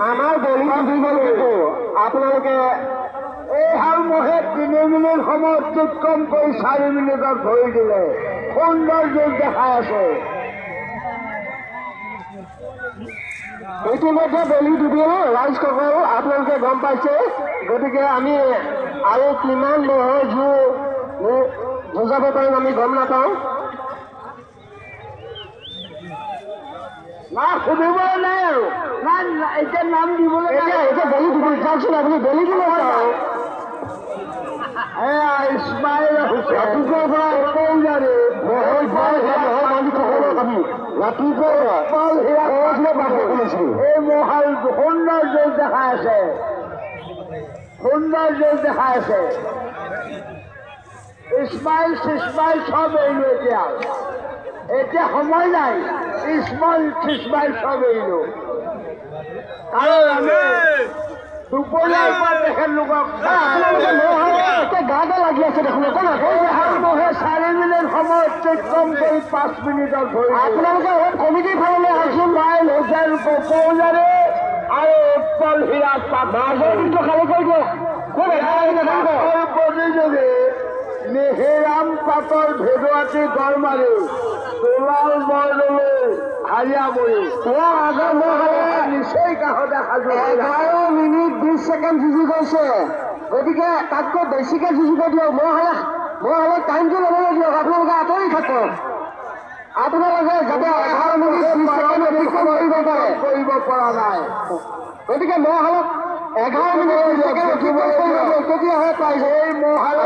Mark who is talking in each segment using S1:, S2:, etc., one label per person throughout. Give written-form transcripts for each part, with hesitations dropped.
S1: আমাৰ বলি ডুবি গ'ল কিন্তু আপোনালোকে
S2: এই হাল মহে 3 মিনিট সময় অতিক্ৰম কৰি 4 মিনিটত ধৰি দিলে। সুন্দৰ যুঁজ দেখাই আছে।
S1: ইতিমধ্যে বলি ডুবিল ৰাইজসকল আপোনালোকে গম পাইছে। গতিকে আমি আৰু কিমান মহৰ যুঁজাব পাৰিম আমি গম নাপাওঁ।
S2: না সুধিবলৈ নাই আৰু নাই এতিয়া নাম দিবলৈ
S1: এতিয়া বলি ডুবিল যাওকচোন আপুনি বলি দিব চাওক।
S2: এয়া ইছমাইল
S1: ৰাতিপুৱাৰ পৰা
S2: এই মহাল সুন্দৰ যুঁজ দেখাই আছে। সুন্দৰ যুঁজ দেখাই আছে। ইছমাইল চিছমাইল চব এৰিলো। এতিয়া সময় নাই। ইছমাইল চব এৰিলো। কাৰণ আমি দুপৰীয়াৰ পৰা তেখেতলোকক
S1: গাতে লাগি আছে দেখোন।
S2: মহে 4 মিনিট সময় অতিক্ৰম কৰি 5 মিনিটত ধৰি
S1: আপোনালোকে কমিটিৰ ফাললৈ আহকচোন।
S2: ইছমাইল হুছেইন কপৌজাৰী আৰু উৎপল হীৰা
S1: মাজৰটো খালী কৰি দিয়ক।
S2: প্ৰতিযোগী নেহেৰাম পাতৰ ভেদুৱাতী গড়মাৰী দুলাল বৰদলৈ হাৰিয়ামুৰি নিশ্চয় কাষতে সাজু
S1: 11 মিনিট 20 ছেকেণ্ড যুঁজি গৈছে। গতিকে তাতকৈ বেছিকৈ যুঁজিব দিয়ক। মই হ'লে টাইমটো ল'বলৈ দিয়ক। আপোনালোকে আঁতৰি থাকক। আপোনালোকে যাতে 11 মিনিট 20 ছেকেণ্ড অতিক্ৰম
S2: কৰিব পৰা নাই।
S1: গতিকে মই হ'লে 11 মিনিট 20 ছেকেণ্ড অতিক্ৰম কৰিব দিয়ক। তেতিয়াহে পাইছে।
S2: এই মহালে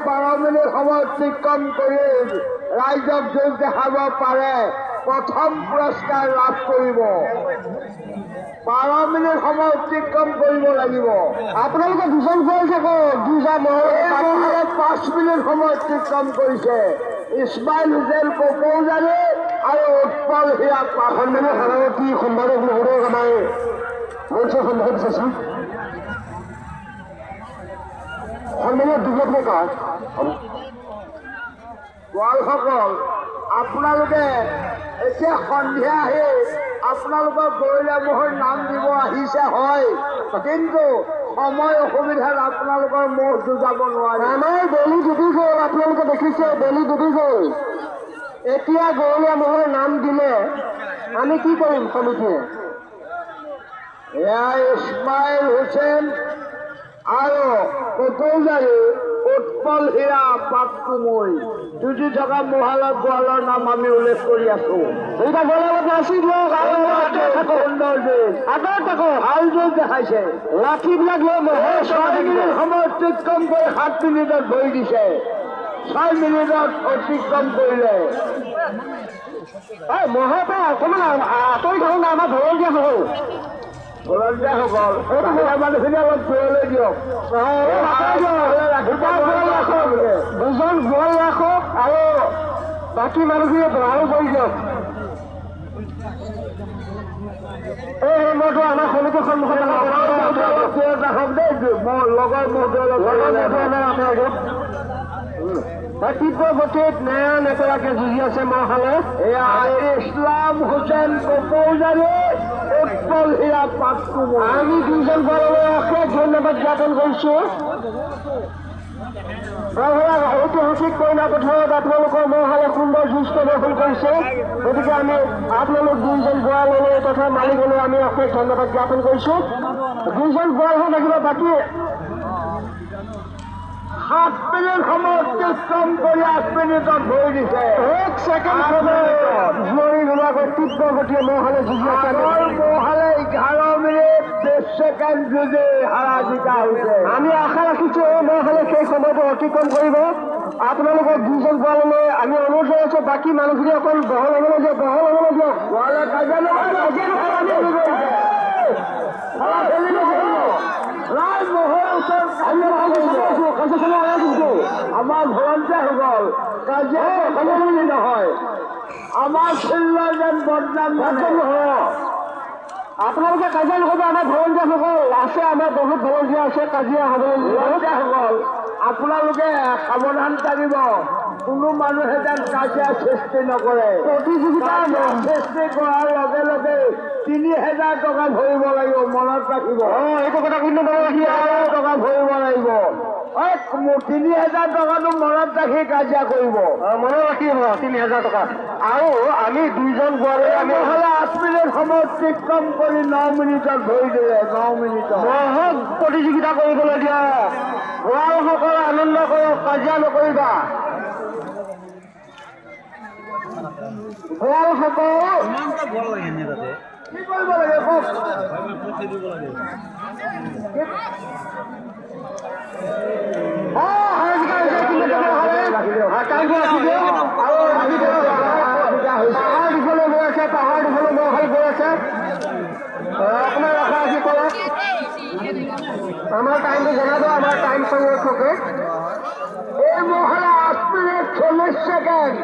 S2: 12 মিনিট সময় অতিক্ৰম কৰি ৰাইজক যুঁজ দেখাব পাৰে প্ৰথম পুৰস্কাৰ লাভ কৰিব। 12 মিনিট সময় অতিক্ৰম কৰিব লাগিব।
S1: আপোনালোকে দুজন গৈ থাকক। দুটা মহলে
S2: 5 মিনিট সময় অতিক্ৰম কৰিছে। ইছমাইল হুছেইন কপৌজাৰী আৰু উৎপল হীৰা
S1: সন্মানীয় সভাপতি সম্পাদক মহোদয়ক আমাৰ মঞ্চৰ সন্মুখত বিচাৰিছোঁ। সন্মানীয় দুৰ্লভ ডেকা
S2: গোৱালসকল, আপোনালোকে এতিয়া সন্ধিয়া আহি আপোনালোকৰ গৰিলা মহৰ নাম দিব আহিছে হয়, কিন্তু সময় অসুবিধাত আপোনালোকৰ মহ যুঁজাব নোৱাৰে।
S1: আমাৰ বেলি ডুবি গ'ল। আপোনালোকে দেখিছে বেলি ডুবি গ'ল। এতিয়া গৰুলীয়া মহৰ নাম দিলে আমি কি কৰিম সমিতিয়ে?
S2: এয়া ইছমাইল হুছেইন আৰু কপৌজাৰী উৎপল হীৰা পাতকুমৈ যুঁজি থকা মহালত গোৱালৰ নাম আমি উল্লেখ কৰি আছো।
S1: দুইটা গ'লত নাচি দিয়ক।
S2: সুন্দৰ যুঁজ
S1: আঁতৰত থাকক।
S2: ভাল যুঁজ দেখাইছে।
S1: লাঠিবিলাক লৈ মহৰ
S2: 6 মিনিট সময় অতিক্ৰম কৰি 7 মিনিটত ভৰি দিছে। 6 মিনিটত অতিক্ৰম কৰিলে।
S1: মহৰ পৰা অকণমান আঁতৰি থাকক না। আমাৰ ভৰতীয়া হ'ল।
S2: ভলন্টিয়াৰসকল মানুহখিনি অলপ দূৰলৈ দিয়ক।
S1: দুজন গোৱাল ৰাখক আৰু বাকী মানুহখিনি বহাল কৰি দিয়ক। এই মহটো আমাৰ সমিতিৰ সন্মুখত
S2: ৰাখক দেই। লগৰ মহটো
S1: তীব্ৰ গতিত নয়ন এগৰাকী যুঁজি আছে মহালে।
S2: এয়া ইছলাম হুছেইন কপৌজাৰী উৎপল হীৰা পাতকুমৈ।
S1: আমি দুজন গোৱাললৈ অশেষ ধন্যবাদ জ্ঞাপন কৰিছোঁ। ঐতিহাসিক কইনা পথাৰত আপোনালোকৰ মহালে সুন্দৰ যুঁজ প্ৰদৰ্শন কৰিছে। গতিকে আমি আপোনালোক দুইজন গোৱাললৈ তথা মালিকলৈ আমি অশেষ ধন্যবাদ জ্ঞাপন কৰিছোঁ। দুইজন গোৱালহে লাগিব। বাকী
S2: 7 মিনিট সময় অতিক্ৰম কৰি 8 মিনিটত ভৰি দিছে।
S1: 1 ছেকেণ্ড জুৰি নোলোৱাকৈ তীব্ৰ গতিয়ে মহালে যুঁজি আছে।
S2: মহালে 11 মিনিট 20 ছেকেণ্ড যুঁজি হাৰা জিকা হৈছে।
S1: আমি আশা ৰাখিছোঁ এই মহালে সেই সময়টো অতিক্ৰম কৰিব। আপোনালোকৰ দুজন গোৱাললৈ আমি অনুৰোধ কৰিছোঁ। বাকী মানুহখিনি অকণ বহল হ'বলৈ দিয়ক।
S2: গোৱালে কাজিয়া নহয়। আমাৰ ভলন্টিয়াৰসকল কাজিয়া নহয়। আমাৰ ফিল্ডৰ যেন বদনাম নহয়।
S1: আপোনালোকে কাজিয়া নকৰিব। আমাৰ ভলন্টিয়াৰসকল আছে। আমাৰ বহুত ভলন্টিয়াৰ আছে। কাজিয়া হ'বলৈ
S2: ভলন্টিয়াৰসকল আপোনালোকে সাৱধান থাকিব। কোনো মানুহে যেন কাজিয়া সৃষ্টি নকৰে।
S1: প্ৰতিযোগিতা
S2: সৃষ্টি কৰাৰ লগে লগে 3000 টকা ভৰিব লাগিব, মনত ৰাখিব।
S1: এইটো কথা কিন্তু
S2: 3000 টকা ভৰিব লাগিব। 3000 টকাটো মনত ৰাখি কাজিয়া কৰিব।
S1: মনত ৰাখিব 3000 টকা। আৰু আমি দুইজন বোৱাৰী আমি
S2: নহ'লে 8 মিনিট সময় অতিক্ৰম কৰি 9 মিনিটত ধৰি দিলে। 9 মিনিটত
S1: মহৎ প্ৰতিযোগিতা কৰিবলৈ দিয়া। ভঁৰালসকলে আনন্দ কৰক, কাজিয়া নকৰিবা। ভঁৰালসকল
S2: কি কৰিব লাগে কওক?
S1: পাহাৰ দিশলৈ গৈ আছে, পাহাৰ দিশলৈ মহল গৈ আছে। আপোনাৰ আশা ৰাখি কৰক। আমাৰ টাইমটো জনাব, আমাৰ টাইম সংৰক্ষকে।
S2: এই মহলে 8 মিনিট 40 ছেকেণ্ড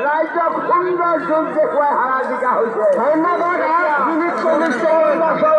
S2: ৰাজ্যক সুন্দৰ যুগ দেখুৱাই হাৰা জিকা হৈছে।
S1: ধন্যবাদ। 8 মিনিট 40 ছেকেণ্ড।